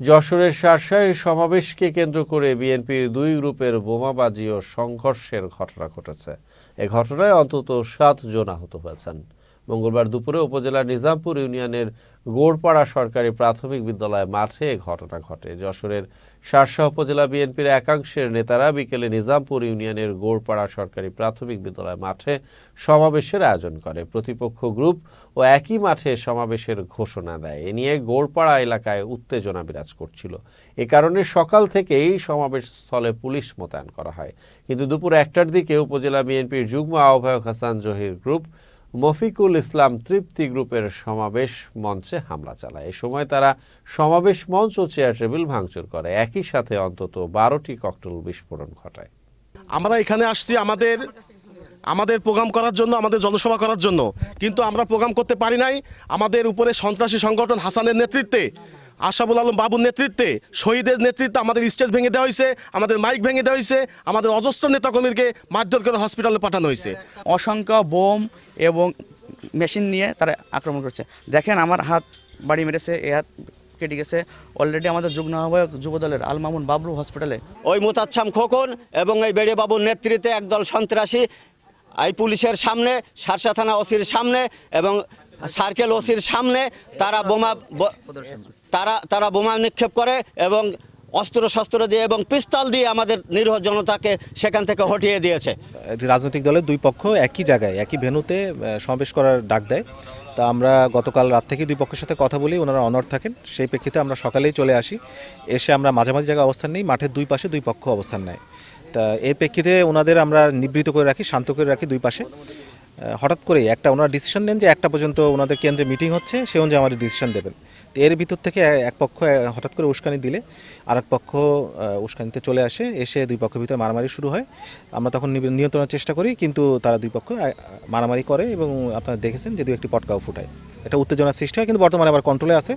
যশোরের শার্শায় সমাবেশকে কেন্দ্র করে বিএনপির দুই গ্রুপের বোমাবাজি ও সংঘর্ষের ঘটনা ঘটেছে। এ ঘটনায় অন্তত 7 জন আহত হয়েছেন। মঙ্গলবার দুপুরে উপজেলার নিজামপুর ইউনিয়নের গোড়পাড়া সরকারি প্রাথমিক বিদ্যালয় মাঠে এ ঘটনা ঘটে। যশোরের শার্শা উপজেলা বিএনপির একাংশের নেতারা বিকেলে নিজামপুর ইউনিয়নের গোড়পাড়া সরকারি প্রাথমিক বিদ্যালয় মাঠে সমাবেশের আয়োজন করে। প্রতিপক্ষ গ্রুপ ও একই মাঠে সমাবেশের ঘোষণা দেয়। এ নিয়ে গোড়পাড়া এলাকায় উত্তেজনা বিরাজ করছিল। এ কারণে সকাল থেকেই সমাবেশ স্থলে পুলিশ মোতায়েন করা হয়। কিন্তু দুপুর 1টার দিকে উপজেলা বিএনপির যুগ্ম আহ্বায়ক হাসান জহির গ্রুপ মফিকুল ইসলাম তৃপ্তি গ্রুপের সমাবেশ মঞ্চে হামলা চালায়। এ সময় তারা সমাবেশ মঞ্চ ও চেয়ার টেবিল ভাঙচুর করে। একই সাথে অন্তত 12টি ককটেল বিস্ফোরণ ঘটায়। আমরা এখানে আসছি আমাদের প্রোগ্রাম করার জন্য, আমাদের জনসভা করার জন্য, কিন্তু আমরা প্রোগ্রাম করতে পারি নাই। আমাদের উপরে সন্ত্রাসী সংগঠন হাসানের নেতৃত্বে, আশরাফুল আলম বাবুর নেতৃত্বে, শহীদের নেতৃত্বে আমাদের স্টেজ ভেঙে দেওয়া হয়েছে, আমাদের মাইক ভেঙে দেওয়া হয়েছে, আমাদের অজস্র নেতাকর্মীকে মারধর করে হসপিটালে পাঠানো হয়েছে। অসংখ্য বোম এবং মেশিন নিয়ে তারা আক্রমণ করছে। দেখেন আমার হাত বাড়ি মেরেছে, এ হাত কেটে গেছে। অলরেডি আমাদের যুগ্ম আহ্বায়ক যুবদলের আল মামুন বাবলু হসপিটালে। ওই মুতাচ্ছাম খোকন এবং এই বেড়ে বাবুর নেতৃত্বে একদল সন্ত্রাসী এই পুলিশের সামনে, শার্শা থানা ওসির সামনে এবং সার্কেল ওসির সামনে তারা বোমা নিক্ষেপ করে এবং অস্ত্র দিয়ে এবং পিস্তল দিয়ে আমাদের নিরীহ জনতাকে সেখান থেকে হটিয়ে দিয়েছে। রাজনৈতিক দলের দুই পক্ষ একই জায়গায় একই ভেন্যুতে সমাবেশ করার ডাক দেয়। তা আমরা গতকাল রাত থেকে দুই পক্ষের সাথে কথা বলি, ওনারা অনড় থাকেন। সেই প্রেক্ষিতে আমরা সকালেই চলে আসি। এসে আমরা মাঝামাঝি জায়গায় অবস্থান নিই, মাঠের দুই পাশে দুই পক্ষ অবস্থান নেয়। তা এই প্রেক্ষিতে ওনাদের আমরা নিবৃত করে রাখি, শান্ত করে রাখি দুই পাশে। হঠাৎ করে ওনারা ডিসিশন নেন যে 1টা পর্যন্ত ওনাদের কেন্দ্রে মিটিং হচ্ছে, সে অনুযায়ী আমাদের ডিসিশন দেবেন। তো এর ভিতর থেকে এক পক্ষ হঠাৎ করে উস্কানি দিলে আরেক পক্ষ উস্কানিতে চলে আসে, এসে দুই পক্ষের ভিতরে মারামারি শুরু হয়। আমরা তখন নিয়ন্ত্রণের চেষ্টা করি, কিন্তু তারা দুই পক্ষ মারামারি করে এবং আপনারা দেখেছেন যে 2-1টি পটকাও ফুটায়। এটা উত্তেজনার সৃষ্টি হয়, কিন্তু বর্তমানে আবার কন্ট্রোলে আছে।